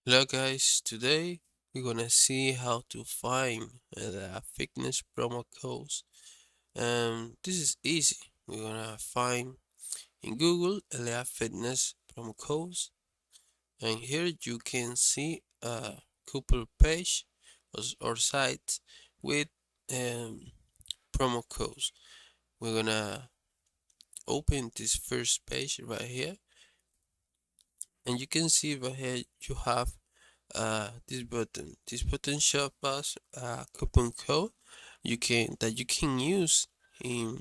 Hello guys, today we're gonna see how to find the fitness promo codes. This is easy. We're gonna find in Google LA Fitness promo codes, and here you can see a couple page or sites with um, promo codes. We're gonna open this first page right here, and you can see right here you have this button shows us a coupon code you can use in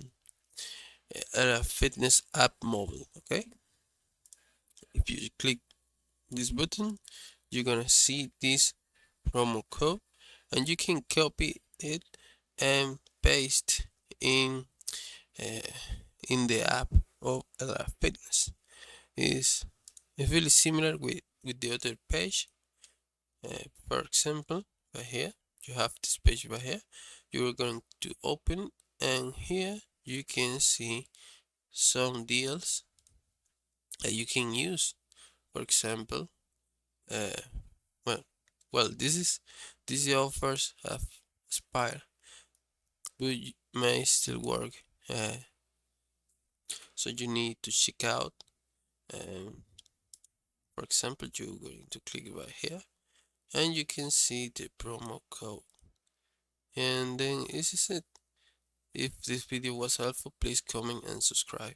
a fitness app mobile. Okay, if you click this button, you're gonna see this promo code, and you can copy it and paste uh, in the app of LA Fitness. It's really similar with the other page. For example, right here, you have this page right here. You're going to open, and here you can see some deals that you can use. For example, uh, well, these offers have expired, but may still work. So you need to check out. Um, for example, you're going to click right here, and you can see the promo code. And then this is it. If this video was helpful, please comment and subscribe.